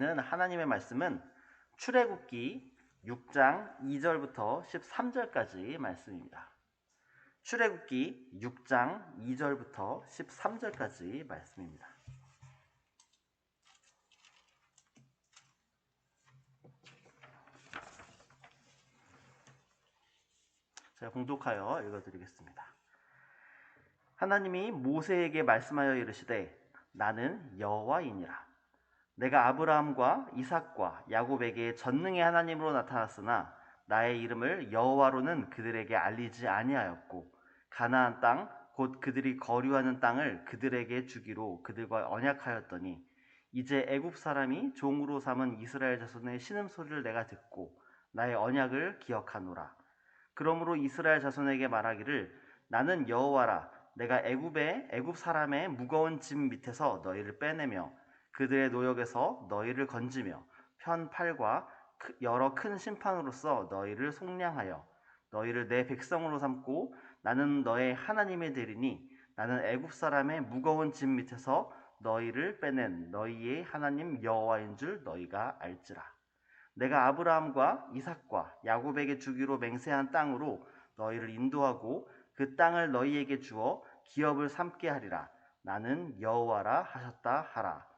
하나님의 말씀은 출애굽기 6장 2절부터 13절까지 말씀입니다. 출애굽기 6장 2절부터 13절까지 말씀입니다. 제가 봉독하여 읽어드리겠습니다. 하나님이 모세에게 말씀하여 이르시되 나는 여호와이니라. 내가 아브라함과 이삭과 야곱에게 전능의 하나님으로 나타났으나 나의 이름을 여호와로는 그들에게 알리지 아니하였고 가나안 땅 곧 그들이 거류하는 땅을 그들에게 주기로 그들과 언약하였더니 이제 애굽 사람이 종으로 삼은 이스라엘 자손의 신음소리를 내가 듣고 나의 언약을 기억하노라. 그러므로 이스라엘 자손에게 말하기를 나는 여호와라. 내가 애굽 사람의 무거운 짐 밑에서 너희를 빼내며 그들의 노역에서 너희를 건지며 편팔과 여러 큰 심판으로써 너희를 속량하여 너희를 내 백성으로 삼고 나는 너의 하나님이 되리니 나는 애굽 사람의 무거운 짐 밑에서 너희를 빼낸 너희의 하나님 여호와인 줄 너희가 알지라. 내가 아브라함과 이삭과 야곱에게 주기로 맹세한 땅으로 너희를 인도하고 그 땅을 너희에게 주어 기업을 삼게 하리라. 나는 여호와라 하셨다 하라.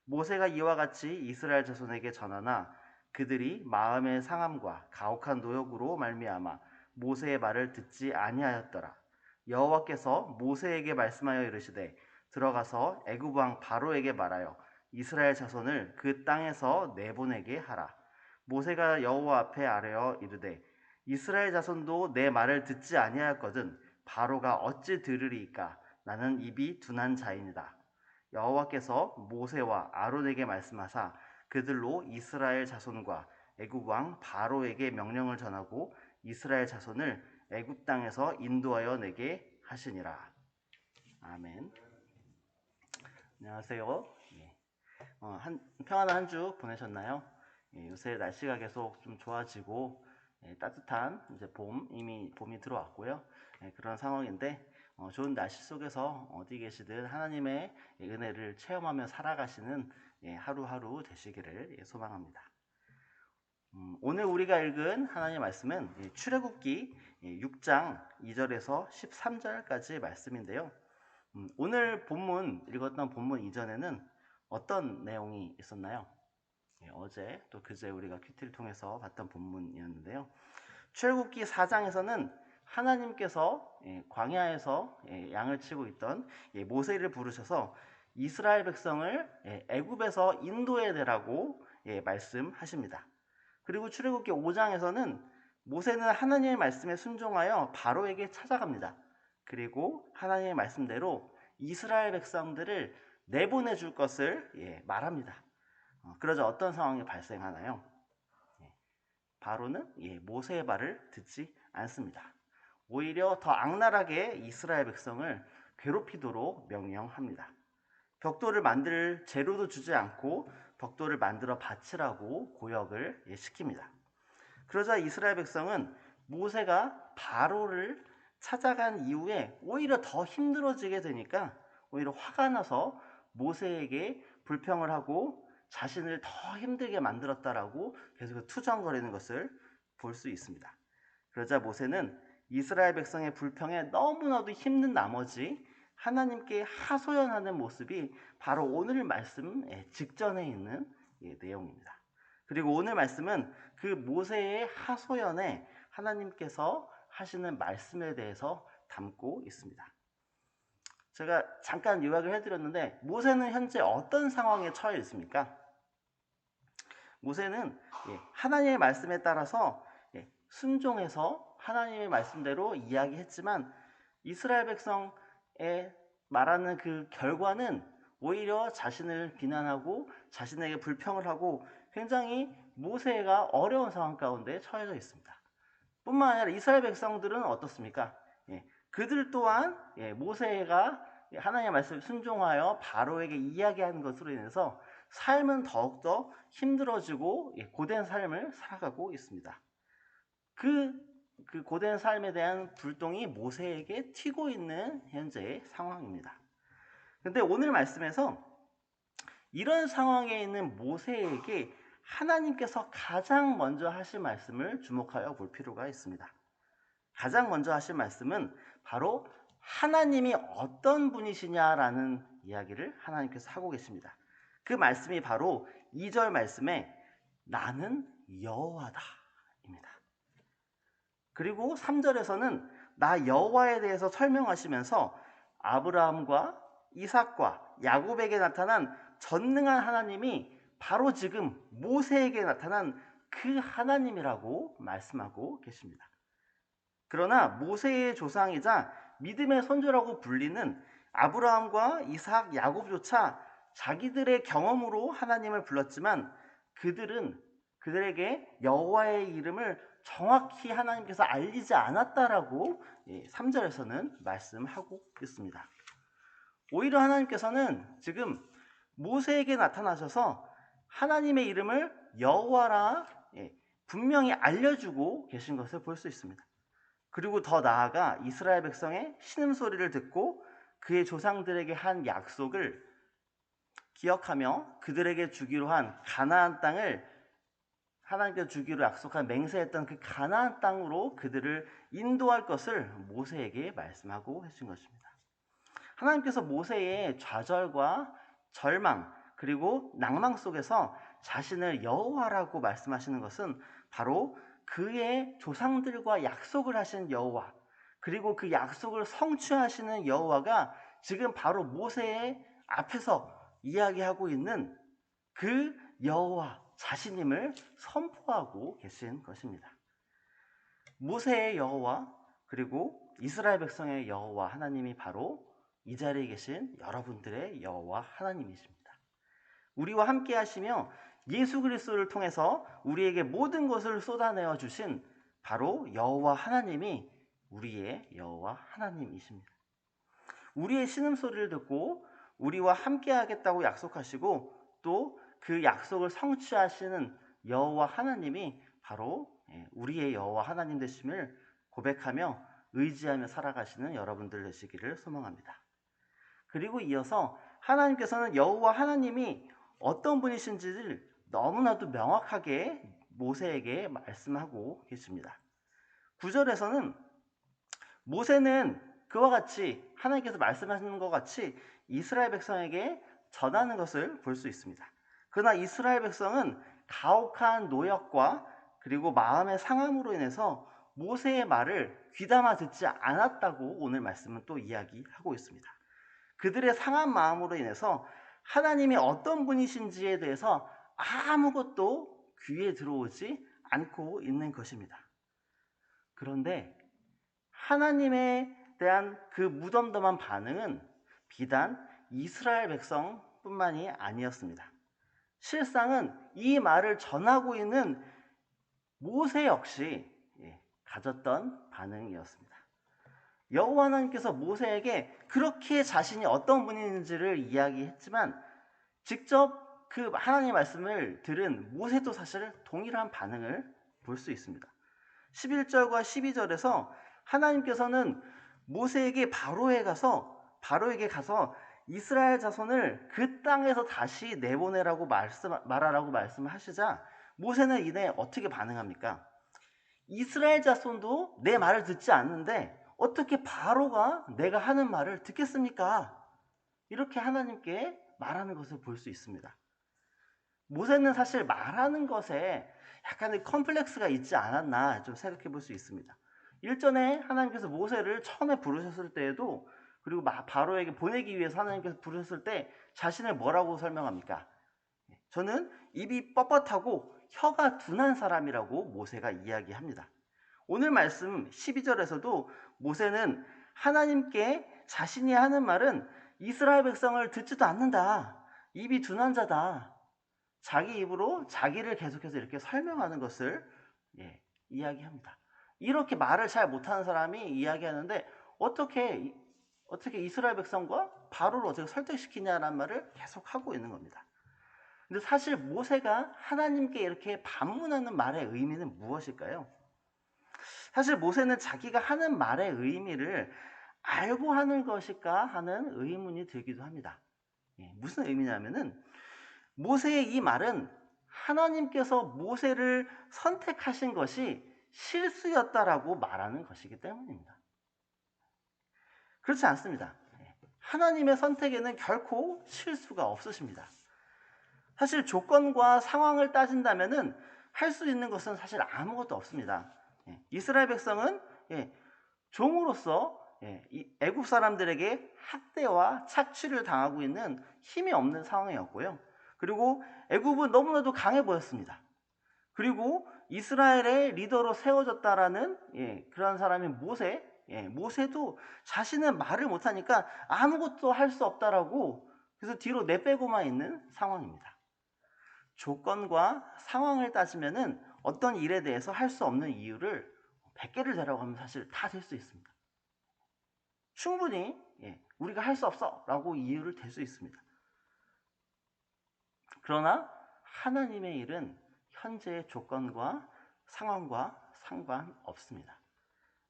모세가 이와 같이 이스라엘 자손에게 전하나 그들이 마음의 상함과 가혹한 노역으로 말미암아 모세의 말을 듣지 아니하였더라. 여호와께서 모세에게 말씀하여 이르시되 들어가서 애굽 왕 바로에게 말하여 이스라엘 자손을 그 땅에서 내보내게 하라. 모세가 여호와 앞에 아뢰어 이르되 이스라엘 자손도 내 말을 듣지 아니하였거든 바로가 어찌 들으리이까. 나는 입이 둔한 자이니라. 여호와께서 모세와 아론에게 말씀하사 그들로 이스라엘 자손과 애굽 왕 바로에게 명령을 전하고 이스라엘 자손을 애굽 땅에서 인도하여 내게 하시니라. 아멘. 안녕하세요. 평안한 한 주 보내셨나요? 요새 날씨가 계속 좀 좋아지고 따뜻한 이제 이미 봄이 들어왔고요. 그런 상황인데 좋은 날씨 속에서 어디 계시든 하나님의 은혜를 체험하며 살아가시는 하루하루 되시기를 소망합니다. 오늘 우리가 읽은 하나님의 말씀은 출애굽기 6장 2절에서 13절까지 말씀인데요. 오늘 읽었던 본문 이전에는 어떤 내용이 있었나요? 어제 또 그제 우리가 큐티를 통해서 봤던 본문이었는데요. 출애굽기 4장에서는 하나님께서 광야에서 양을 치고 있던 모세를 부르셔서 이스라엘 백성을 애굽에서 인도해 내라고 말씀하십니다. 그리고 출애굽기 5장에서는 모세는 하나님의 말씀에 순종하여 바로에게 찾아갑니다. 그리고 하나님의 말씀대로 이스라엘 백성들을 내보내 줄 것을 말합니다. 그러자 어떤 상황이 발생하나요? 바로는 모세의 말을 듣지 않습니다. 오히려 더 악랄하게 이스라엘 백성을 괴롭히도록 명령합니다. 벽돌을 만들 재료도 주지 않고 벽돌을 만들어 바치라고 고역을 시킵니다. 그러자 이스라엘 백성은 모세가 바로를 찾아간 이후에 오히려 더 힘들어지게 되니까 오히려 화가 나서 모세에게 불평을 하고 자신을 더 힘들게 만들었다라고 계속 투정거리는 것을 볼 수 있습니다. 그러자 모세는 이스라엘 백성의 불평에 너무나도 힘든 나머지 하나님께 하소연하는 모습이 바로 오늘 말씀 직전에 있는 내용입니다. 그리고 오늘 말씀은 그 모세의 하소연에 하나님께서 하시는 말씀에 대해서 담고 있습니다. 제가 잠깐 요약을 해드렸는데 모세는 현재 어떤 상황에 처해 있습니까? 모세는 하나님의 말씀에 따라서 순종해서 하나님의 말씀대로 이야기했지만 이스라엘 백성의 말하는 그 결과는 오히려 자신을 비난하고 자신에게 불평을 하고 굉장히 모세가 어려운 상황 가운데 처해져 있습니다. 뿐만 아니라 이스라엘 백성들은 어떻습니까? 그들 또한 모세가 하나님의 말씀을 순종하여 바로에게 이야기하는 것으로 인해서 삶은 더욱더 힘들어지고 고된 삶을 살아가고 있습니다. 그 고된 삶에 대한 불똥이 모세에게 튀고 있는 현재의 상황입니다. 근데 오늘 말씀에서 이런 상황에 있는 모세에게 하나님께서 가장 먼저 하실 말씀을 주목하여 볼 필요가 있습니다. 가장 먼저 하실 말씀은 바로 하나님이 어떤 분이시냐라는 이야기를 하나님께서 하고 계십니다. 그 말씀이 바로 2절 말씀에 나는 여호와다 입니다. 그리고 3절에서는 나 여호와에 대해서 설명하시면서 아브라함과 이삭과 야곱에게 나타난 전능한 하나님이 바로 지금 모세에게 나타난 그 하나님이라고 말씀하고 계십니다. 그러나 모세의 조상이자 믿음의 선조라고 불리는 아브라함과 이삭, 야곱조차 자기들의 경험으로 하나님을 불렀지만 그들에게 여호와의 이름을 정확히 하나님께서 알리지 않았다라고 3절에서는 말씀하고 있습니다. 오히려 하나님께서는 지금 모세에게 나타나셔서 하나님의 이름을 여호와라 분명히 알려주고 계신 것을 볼 수 있습니다. 그리고 더 나아가 이스라엘 백성의 신음소리를 듣고 그의 조상들에게 한 약속을 기억하며 그들에게 주기로 한 가나안 땅을 하나님께서 주기로 약속한 맹세했던 그 가나안 땅으로 그들을 인도할 것을 모세에게 말씀하고 하신 것입니다. 하나님께서 모세의 좌절과 절망 그리고 낭망 속에서 자신을 여호와라고 말씀하시는 것은 바로 그의 조상들과 약속을 하신 여호와 그리고 그 약속을 성취하시는 여호와가 지금 바로 모세의 앞에서 이야기하고 있는 그 여호와 자신임을 선포하고 계신 것입니다. 모세의 여호와 그리고 이스라엘 백성의 여호와 하나님이 바로 이 자리에 계신 여러분들의 여호와 하나님이십니다. 우리와 함께 하시며 예수 그리스도를 통해서 우리에게 모든 것을 쏟아내어 주신 바로 여호와 하나님이 우리의 여호와 하나님이십니다. 우리의 신음소리를 듣고 우리와 함께 하겠다고 약속하시고 또 그 약속을 성취하시는 여호와 하나님이 바로 우리의 여호와 하나님 되심을 고백하며 의지하며 살아가시는 여러분들 되시기를 소망합니다. 그리고 이어서 하나님께서는 여호와 하나님이 어떤 분이신지를 너무나도 명확하게 모세에게 말씀하고 계십니다. 9절에서는 모세는 그와 같이 하나님께서 말씀하시는 것 같이 이스라엘 백성에게 전하는 것을 볼 수 있습니다. 그러나 이스라엘 백성은 가혹한 노역과 그리고 마음의 상함으로 인해서 모세의 말을 귀담아 듣지 않았다고 오늘 말씀은 또 이야기하고 있습니다. 그들의 상한 마음으로 인해서 하나님이 어떤 분이신지에 대해서 아무것도 귀에 들어오지 않고 있는 것입니다. 그런데 하나님에 대한 그 무덤덤한 반응은 비단 이스라엘 백성뿐만이 아니었습니다. 실상은 이 말을 전하고 있는 모세 역시 가졌던 반응이었습니다. 여호와 하나님께서 모세에게 그렇게 자신이 어떤 분인지를 이야기했지만 직접 그 하나님의 말씀을 들은 모세도 사실 동일한 반응을 볼 수 있습니다. 11절과 12절에서 하나님께서는 모세에게 바로에게 가서 이스라엘 자손을 그 땅에서 다시 내보내라고 말하라고 말씀하시자 모세는 이내 어떻게 반응합니까? 이스라엘 자손도 내 말을 듣지 않는데 어떻게 바로가 내가 하는 말을 듣겠습니까? 이렇게 하나님께 말하는 것을 볼 수 있습니다. 모세는 사실 말하는 것에 약간의 컴플렉스가 있지 않았나 좀 생각해 볼 수 있습니다. 일전에 하나님께서 모세를 처음에 부르셨을 때에도 그리고 바로에게 보내기 위해서 하나님께서 부르셨을 때 자신을 뭐라고 설명합니까? 저는 입이 뻣뻣하고 혀가 둔한 사람이라고 모세가 이야기합니다. 오늘 말씀 12절에서도 모세는 하나님께 자신이 하는 말은 이스라엘 백성을 듣지도 않는다. 입이 둔한 자다. 자기 입으로 자기를 계속해서 이렇게 설명하는 것을 이야기합니다. 이렇게 말을 잘 못하는 사람이 이야기하는데 어떻게 이스라엘 백성과 바로를 어떻게 설득시키냐라는 말을 계속 하고 있는 겁니다. 근데 사실 모세가 하나님께 이렇게 반문하는 말의 의미는 무엇일까요? 사실 모세는 자기가 하는 말의 의미를 알고 하는 것일까 하는 의문이 들기도 합니다. 무슨 의미냐면은 모세의 이 말은 하나님께서 모세를 선택하신 것이 실수였다라고 말하는 것이기 때문입니다. 그렇지 않습니다. 하나님의 선택에는 결코 실수가 없으십니다. 사실 조건과 상황을 따진다면은 할 수 있는 것은 사실 아무것도 없습니다. 이스라엘 백성은 종으로서 이 애굽 사람들에게 학대와 착취를 당하고 있는 힘이 없는 상황이었고요. 그리고 애굽은 너무나도 강해 보였습니다. 그리고 이스라엘의 리더로 세워졌다라는 그런 사람이 모세, 모세도 자신은 말을 못하니까 아무것도 할 수 없다라고 그래서 뒤로 내빼고만 있는 상황입니다. 조건과 상황을 따지면은 어떤 일에 대해서 할 수 없는 이유를 100개를 대라고 하면 사실 다 될 수 있습니다. 충분히 우리가 할 수 없어 라고 이유를 댈 수 있습니다. 그러나 하나님의 일은 현재의 조건과 상황과 상관없습니다.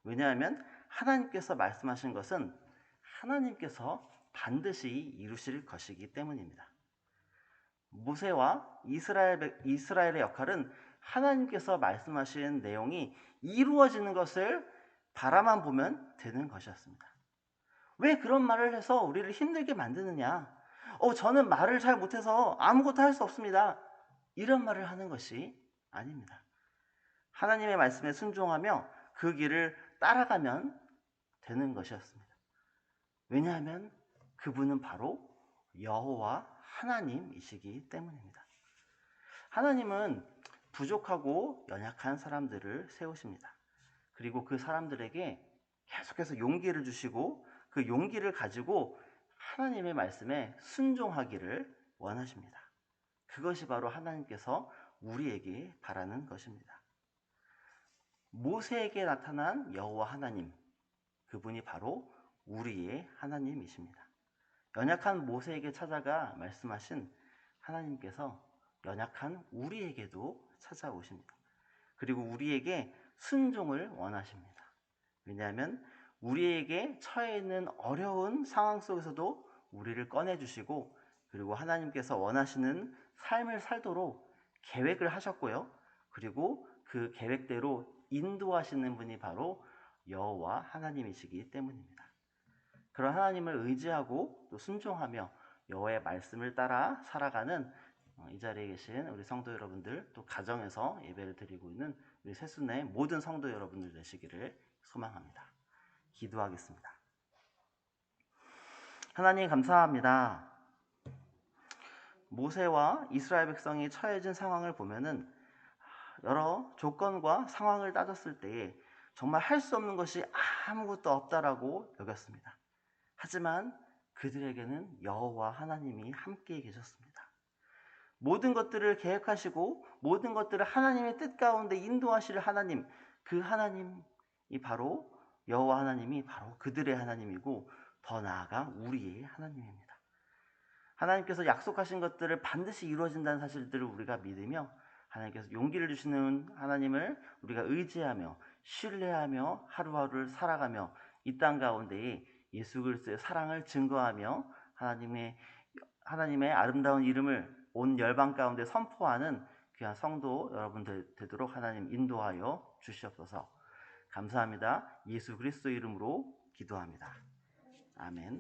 왜냐하면 하나님께서 말씀하신 것은 하나님께서 반드시 이루실 것이기 때문입니다. 모세와 이스라엘의 역할은 하나님께서 말씀하신 내용이 이루어지는 것을 바라만 보면 되는 것이었습니다. 왜 그런 말을 해서 우리를 힘들게 만드느냐? 저는 말을 잘 못해서 아무것도 할 수 없습니다. 이런 말을 하는 것이 아닙니다. 하나님의 말씀에 순종하며 그 길을 따라가면 되는 것이었습니다. 왜냐하면 그분은 바로 여호와 하나님이시기 때문입니다. 하나님은 부족하고 연약한 사람들을 세우십니다. 그리고 그 사람들에게 계속해서 용기를 주시고 그 용기를 가지고 하나님의 말씀에 순종하기를 원하십니다. 그것이 바로 하나님께서 우리에게 바라는 것입니다. 모세에게 나타난 여호와 하나님, 그분이 바로 우리의 하나님이십니다. 연약한 모세에게 찾아가 말씀하신 하나님께서 연약한 우리에게도 찾아오십니다. 그리고 우리에게 순종을 원하십니다. 왜냐하면 우리에게 처해 있는 어려운 상황 속에서도 우리를 꺼내주시고 그리고 하나님께서 원하시는 삶을 살도록 계획을 하셨고요. 그리고 그 계획대로 인도하시는 분이 바로 여호와 하나님이시기 때문입니다. 그런 하나님을 의지하고 또 순종하며 여호와의 말씀을 따라 살아가는 이 자리에 계신 우리 성도 여러분들, 또 가정에서 예배를 드리고 있는 우리 새순의 모든 성도 여러분들 되시기를 소망합니다. 기도하겠습니다. 하나님 감사합니다. 모세와 이스라엘 백성이 처해진 상황을 보면은 여러 조건과 상황을 따졌을 때에 정말 할 수 없는 것이 아무것도 없다라고 여겼습니다. 하지만 그들에게는 여호와 하나님이 함께 계셨습니다. 모든 것들을 계획하시고 모든 것들을 하나님의 뜻 가운데 인도하실 하나님, 그 하나님이 바로 여호와 하나님이 바로 그들의 하나님이고 더 나아가 우리의 하나님입니다. 하나님께서 약속하신 것들을 반드시 이루어진다는 사실들을 우리가 믿으며 하나님께서 용기를 주시는 하나님을 우리가 의지하며 신뢰하며 하루하루를 살아가며 이 땅 가운데에 예수 그리스도의 사랑을 증거하며 하나님의 아름다운 이름을 온 열방 가운데 선포하는 귀한 성도 여러분들 되도록 하나님 인도하여 주시옵소서. 감사합니다. 예수 그리스도 이름으로 기도합니다. 아멘.